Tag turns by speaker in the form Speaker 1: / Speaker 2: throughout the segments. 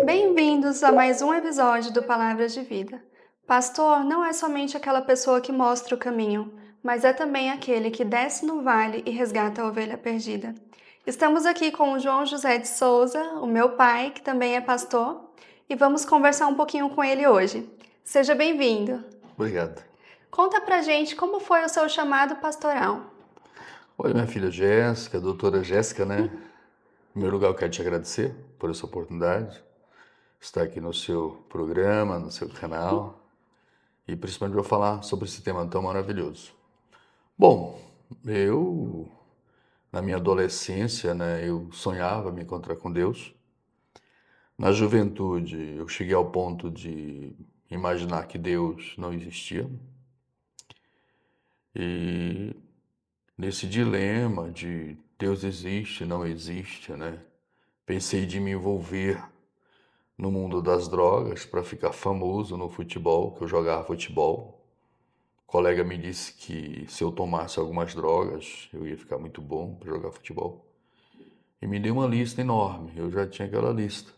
Speaker 1: Bem-vindos a mais um episódio do Palavras de Vida. Pastor não é somente aquela pessoa que mostra o caminho, mas é também aquele que desce no vale e resgata a ovelha perdida. Estamos aqui com o João José de Souza, o meu pai, que também é pastor, e vamos conversar um pouquinho com ele hoje. Seja bem-vindo.
Speaker 2: Obrigado.
Speaker 1: Conta pra gente como foi o seu chamado pastoral.
Speaker 2: Olha, minha filha Jéssica, a doutora Jéssica, né? Em primeiro lugar, eu quero te agradecer por essa oportunidade, estar aqui no seu programa, no seu canal, e principalmente para falar sobre esse tema tão maravilhoso. Bom, na minha adolescência, né, eu sonhava me encontrar com Deus. Na juventude, eu cheguei ao ponto de imaginar que Deus não existia. E nesse dilema de Deus existe, não existe, né? Pensei de me envolver no mundo das drogas para ficar famoso no futebol, que eu jogava futebol. O colega me disse que se eu tomasse algumas drogas, eu ia ficar muito bom para jogar futebol. E me deu uma lista enorme, eu já tinha aquela lista.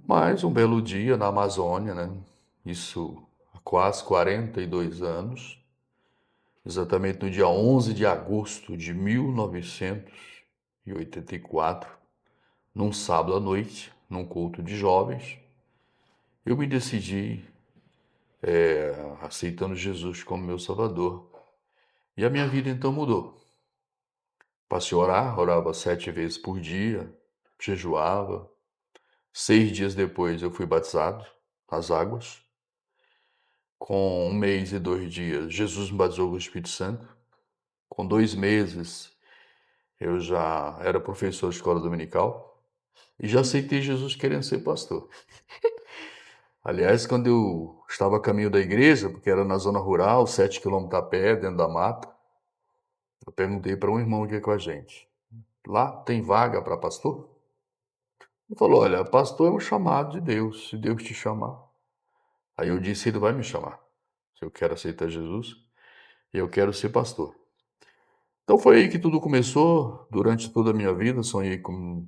Speaker 2: Mas um belo dia na Amazônia, né? Isso há quase 42 anos, exatamente no dia 11 de agosto de 1984, num sábado à noite, num culto de jovens, eu me decidi aceitando Jesus como meu Salvador. E a minha vida então mudou. Passei a orar, orava 7 vezes por dia, jejuava. 6 dias depois eu fui batizado nas águas. Com 1 mês e 2 dias, Jesus me batizou com o Espírito Santo. Com 2 meses, eu já era professor de escola dominical e já aceitei Jesus querendo ser pastor. Aliás, quando eu estava a caminho da igreja, porque era na zona rural, 7 quilômetros a pé, dentro da mata, eu perguntei para um irmão que é com a gente: lá tem vaga para pastor? Ele falou: olha, pastor é um chamado de Deus, se Deus te chamar. Aí eu disse: ele vai me chamar. Se eu quero aceitar Jesus, eu quero ser pastor. Então foi aí que tudo começou. Durante toda a minha vida, sonhei com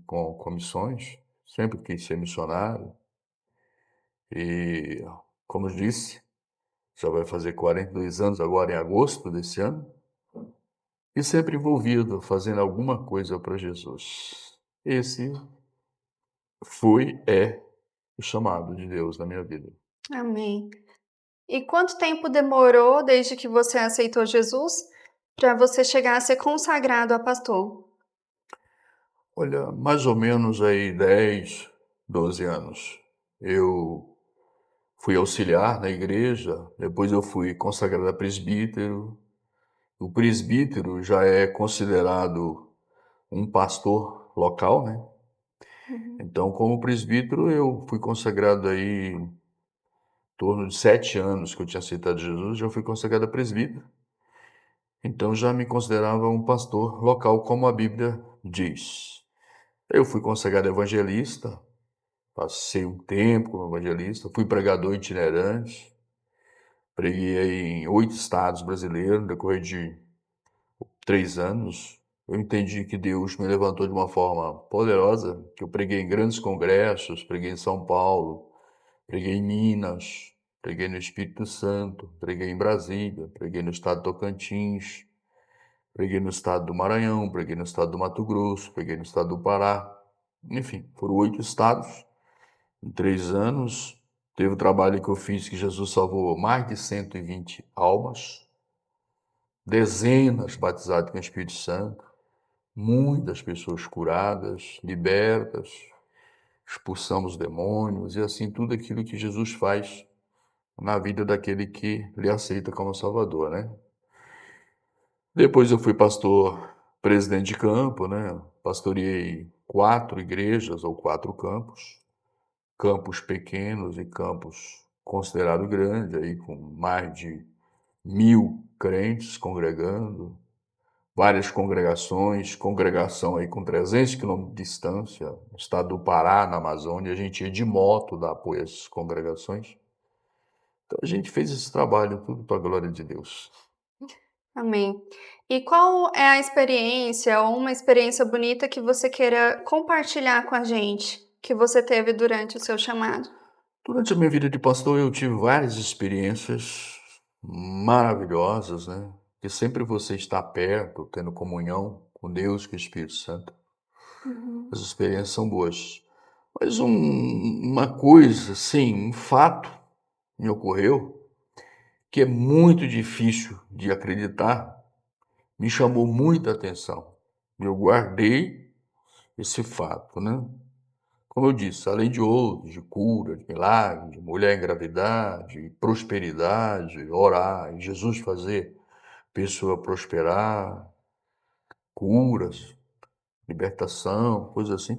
Speaker 2: missões, sempre quis ser missionário. E, como eu disse, já vai fazer 42 anos agora em agosto desse ano. E sempre envolvido, fazendo alguma coisa para Jesus. Esse é o chamado de Deus na minha vida.
Speaker 1: Amém. E quanto tempo demorou desde que você aceitou Jesus para você chegar a ser consagrado a pastor?
Speaker 2: Olha, mais ou menos aí 10, 12 anos. Eu fui auxiliar na igreja, depois eu fui consagrado a presbítero. O presbítero já é considerado um pastor local, né?
Speaker 1: Uhum.
Speaker 2: Então, como presbítero, eu fui consagrado aí em torno de 7 anos que eu tinha aceitado Jesus, já fui consagrado a presbítero. Então, já me considerava um pastor local, como a Bíblia diz. Eu fui consagrado evangelista, passei um tempo como evangelista, fui pregador itinerante, preguei em 8 estados brasileiros, no decorrer de 3 anos. Eu entendi que Deus me levantou de uma forma poderosa, que eu preguei em grandes congressos, preguei em São Paulo, preguei em Minas, preguei no Espírito Santo, preguei em Brasília, preguei no estado de Tocantins, preguei no estado do Maranhão, preguei no estado do Mato Grosso, preguei no estado do Pará. Enfim, foram 8 estados em 3 anos. Teve o trabalho que eu fiz que Jesus salvou mais de 120 almas, dezenas batizadas com o Espírito Santo, muitas pessoas curadas, libertas, expulsamos demônios e assim tudo aquilo que Jesus faz na vida daquele que lhe aceita como Salvador, né? Depois eu fui pastor presidente de campo, né? Pastoreei 4 igrejas ou 4 campos, campos pequenos e campos considerados grandes, aí com mais de 1.000 crentes congregando, várias congregações, congregação aí com 300 quilômetros de distância, no estado do Pará, na Amazônia, a gente ia de moto dar apoio a essas congregações. Então a gente fez esse trabalho tudo para a glória de Deus.
Speaker 1: Amém. E qual é a experiência ou uma experiência bonita que você queira compartilhar com a gente, que você teve durante o seu chamado?
Speaker 2: Durante a minha vida de pastor, eu tive várias experiências maravilhosas, né? Que sempre você está perto, tendo comunhão com Deus, com o Espírito Santo.
Speaker 1: Uhum.
Speaker 2: As experiências são boas. Mas uma coisa, sim, um fato me ocorreu que é muito difícil de acreditar, me chamou muita atenção. Eu guardei esse fato, né? Como eu disse, além de outros, de cura, de milagre, de mulher engravidar, de prosperidade, orar, e Jesus fazer pessoa prosperar, curas, libertação, coisas assim.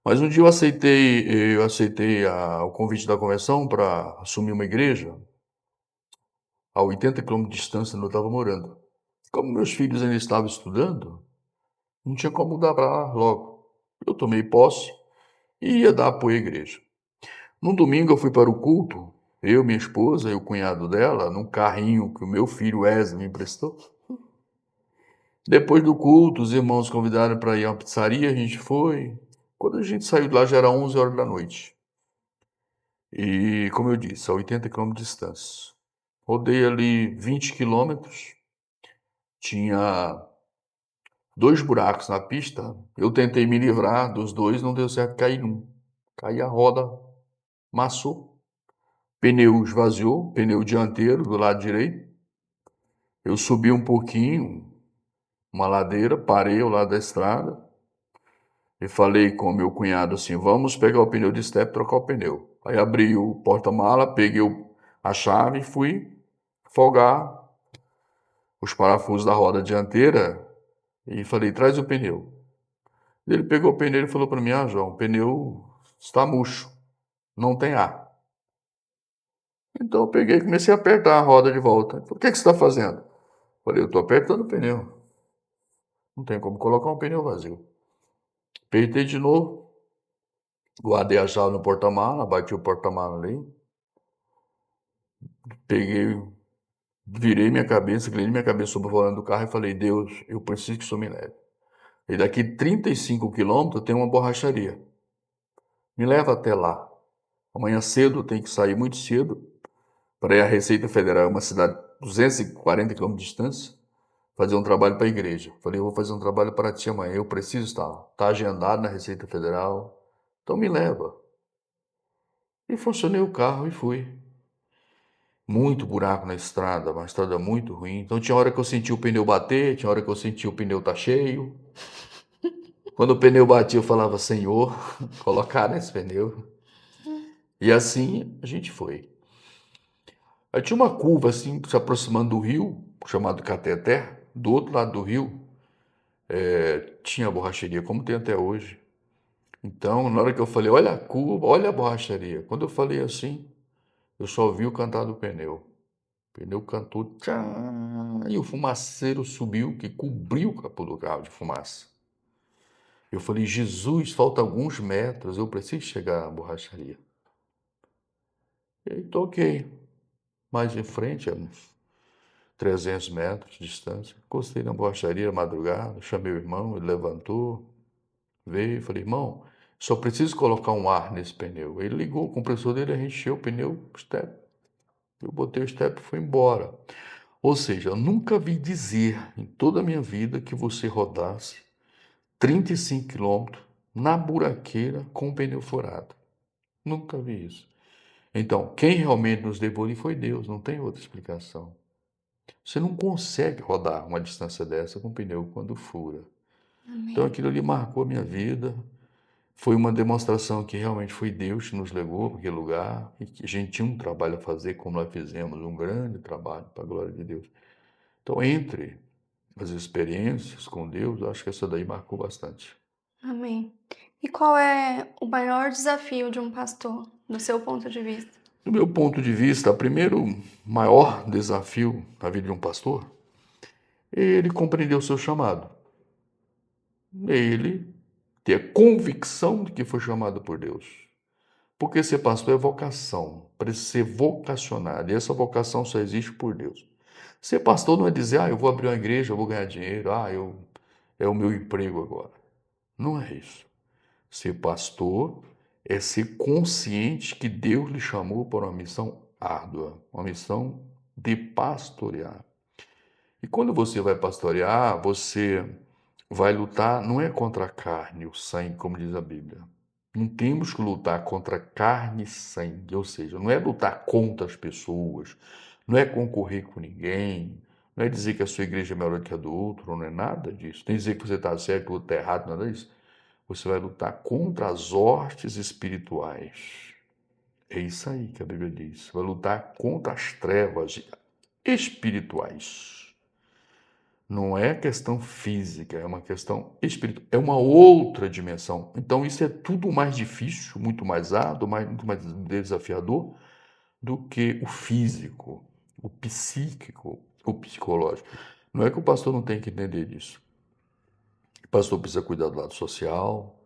Speaker 2: Mas um dia eu aceitei o convite da convenção para assumir uma igreja a 80 quilômetros de distância onde eu estava morando. Como meus filhos ainda estavam estudando, não tinha como mudar para lá logo. Eu tomei posse e ia dar apoio à igreja. Num domingo eu fui para o culto, eu, minha esposa e o cunhado dela, num carrinho que o meu filho Wesley me emprestou. Depois do culto, os irmãos convidaram para ir a uma pizzaria, a gente foi. Quando a gente saiu de lá já era 11 horas da noite. E, como eu disse, a 80 quilômetros de distância. Rodei ali 20 quilômetros, tinha dois buracos na pista. Eu tentei me livrar dos dois, não deu certo, caí num. Caí a roda, maçou. Pneu esvaziou, pneu dianteiro do lado direito. Eu subi um pouquinho, uma ladeira, parei ao lado da estrada e falei com o meu cunhado assim: vamos pegar o pneu de step e trocar o pneu. Aí abri o porta-mala, peguei a chave e fui folgar os parafusos da roda dianteira e falei: traz o pneu. Ele pegou o pneu e falou para mim: ah, João, o pneu está murcho, não tem ar. Então eu peguei e comecei a apertar a roda de volta. Ele falou: o que você está fazendo? Eu falei: eu estou apertando o pneu. Não tem como colocar um pneu vazio. Apertei de novo, guardei a chave no porta-mala, bati o porta-mala ali, peguei, virei minha cabeça, inclinei minha cabeça sobre o volante do carro e falei: Deus, eu preciso que o Senhor me leve. E daqui 35 quilômetros tem uma borracharia. Me leva até lá. Amanhã cedo eu tenho que sair muito cedo para ir à Receita Federal, é uma cidade 240 quilômetros de distância, fazer um trabalho para a igreja. Falei: eu vou fazer um trabalho para ti amanhã, eu preciso estar lá. Está agendado na Receita Federal, então me leva. E funcionei o carro e fui. Muito buraco na estrada, uma estrada muito ruim. Então tinha hora que eu senti o pneu bater, tinha hora que eu senti o pneu tá cheio. Quando o pneu batia, eu falava: Senhor, colocar nesse pneu. E assim a gente foi. Aí tinha uma curva assim, se aproximando do rio, chamado Cateté. Do outro lado do rio, tinha a borracharia, como tem até hoje. Então, na hora que eu falei: olha a curva, olha a borracharia. Quando eu falei assim, eu só ouvi o cantar do pneu. O pneu cantou, tchá, e o fumaceiro subiu, que cobriu o capô do carro de fumaça. Eu falei: Jesus, falta alguns metros, eu preciso chegar à borracharia. E aí toquei. Mais em frente, a uns 300 metros de distância. Encostei na borracharia, madrugada, chamei o irmão, ele levantou, veio, falei: irmão, só preciso colocar um ar nesse pneu. Ele ligou o compressor dele, encheu o pneu, step. Eu botei o step e fui embora. Ou seja, eu nunca vi dizer em toda a minha vida que você rodasse 35 quilômetros na buraqueira com o pneu furado. Nunca vi isso. Então, quem realmente nos levou ali foi Deus, não tem outra explicação. Você não consegue rodar uma distância dessa com pneu quando fura. Então
Speaker 1: Amém.
Speaker 2: aquilo ali marcou a minha vida. Foi uma demonstração que realmente foi Deus que nos levou para aquele lugar e que a gente tinha um trabalho a fazer, como nós fizemos, um grande trabalho para a glória de Deus. Então, entre as experiências com Deus, eu acho que essa daí marcou bastante.
Speaker 1: Amém. E qual é o maior desafio de um pastor, do seu ponto de vista?
Speaker 2: Do meu ponto de vista, o primeiro maior desafio na vida de um pastor é ele compreender o seu chamado. É ele ter a convicção de que foi chamado por Deus. Porque ser pastor é vocação, precisa ser vocacionado. E essa vocação só existe por Deus. Ser pastor não é dizer, eu vou abrir uma igreja, eu vou ganhar dinheiro, é o meu emprego agora. Não é isso. Ser pastor é ser consciente que Deus lhe chamou para uma missão árdua, uma missão de pastorear. E quando você vai pastorear, você vai lutar, não é contra a carne, o sangue, como diz a Bíblia. Não temos que lutar contra carne e sangue, ou seja, não é lutar contra as pessoas, não é concorrer com ninguém, não é dizer que a sua igreja é melhor que a do outro, não é nada disso. Nem dizer que você está certo e o outro está errado, nada disso. Você vai lutar contra as hostes espirituais. É isso aí que a Bíblia diz. Vai lutar contra as trevas espirituais. Não é questão física, é uma questão espiritual, é uma outra dimensão. Então isso é tudo mais difícil, muito mais árduo, muito mais desafiador do que o físico, o psíquico, o psicológico. Não é que o pastor não tem que entender isso. O pastor precisa cuidar do lado social,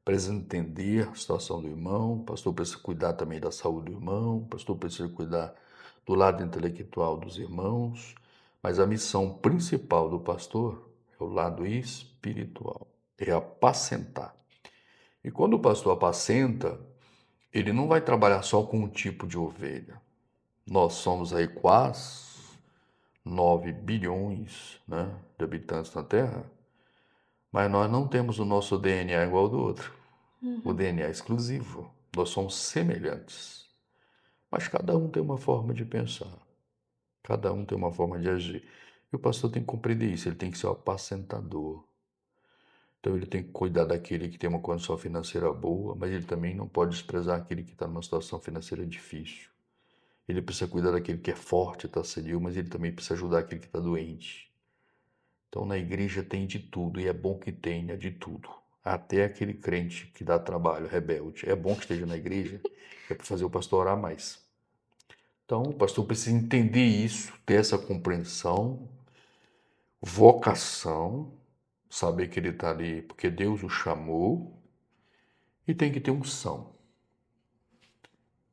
Speaker 2: precisa entender a situação do irmão, o pastor precisa cuidar também da saúde do irmão, o pastor precisa cuidar do lado intelectual dos irmãos, mas a missão principal do pastor é o lado espiritual, é apacentar. E quando o pastor apacenta, ele não vai trabalhar só com um tipo de ovelha. Nós somos aí quase 9 bilhões, né, de habitantes na Terra, mas nós não temos o nosso DNA igual ao do outro. O DNA é exclusivo. Nós somos semelhantes. Mas cada um tem uma forma de pensar. Cada um tem uma forma de agir. E o pastor tem que compreender isso. Ele tem que ser o apacentador. Então ele tem que cuidar daquele que tem uma condição financeira boa, mas ele também não pode desprezar aquele que está numa situação financeira difícil. Ele precisa cuidar daquele que é forte, está sadio, mas ele também precisa ajudar aquele que está doente. Então na igreja tem de tudo, e é bom que tenha de tudo. Até aquele crente que dá trabalho, rebelde. É bom que esteja na igreja, é para fazer o pastor orar mais. Então o pastor precisa entender isso, ter essa compreensão, vocação, saber que ele está ali porque Deus o chamou, e tem que ter unção.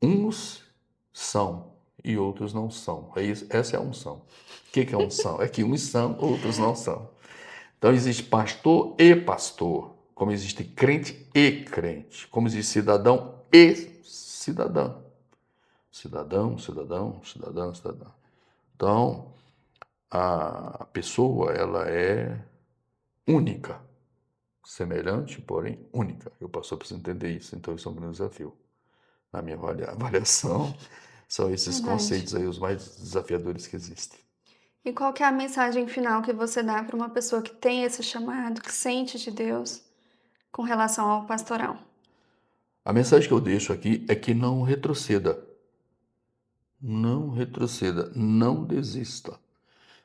Speaker 2: Uns são e outros não são. Essa é a unção. O que é unção? É que uns são, outros não são. Então existe pastor e pastor, como existe crente e crente, como existe cidadão e cidadão. Cidadão, cidadão, cidadão, cidadão. Então, a pessoa, ela é única, semelhante, porém única. Eu pastor preciso entender isso, então isso é um grande desafio. Na minha avaliação, são esses
Speaker 1: Verdade.
Speaker 2: conceitos aí os mais desafiadores que existem.
Speaker 1: E qual que é a mensagem final que você dá para uma pessoa que tem esse chamado, que sente de Deus, com relação ao pastoral?
Speaker 2: A mensagem que eu deixo aqui é que não retroceda. Não retroceda, não desista.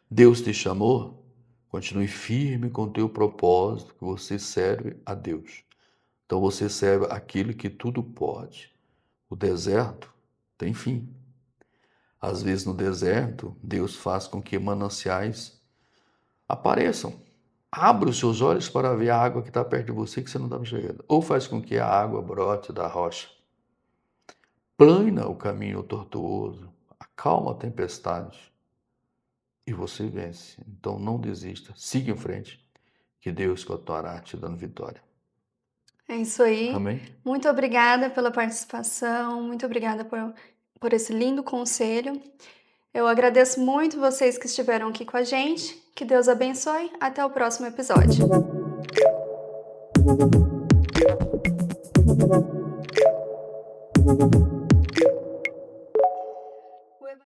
Speaker 2: Deus te chamou, continue firme com o teu propósito, que você serve a Deus. Então você serve aquilo que tudo pode. O deserto tem fim. Às vezes no deserto, Deus faz com que mananciais apareçam. Abra os seus olhos para ver a água que está perto de você que você não estava enxergando. Ou faz com que a água brote da rocha. Plana o caminho tortuoso, acalma a tempestade e você vence. Então não desista, siga em frente, que Deus continuará te dando vitória.
Speaker 1: É isso aí.
Speaker 2: Amém?
Speaker 1: Muito obrigada pela participação, muito obrigada por esse lindo conselho. Eu agradeço muito vocês que estiveram aqui com a gente. Que Deus abençoe. Até o próximo episódio.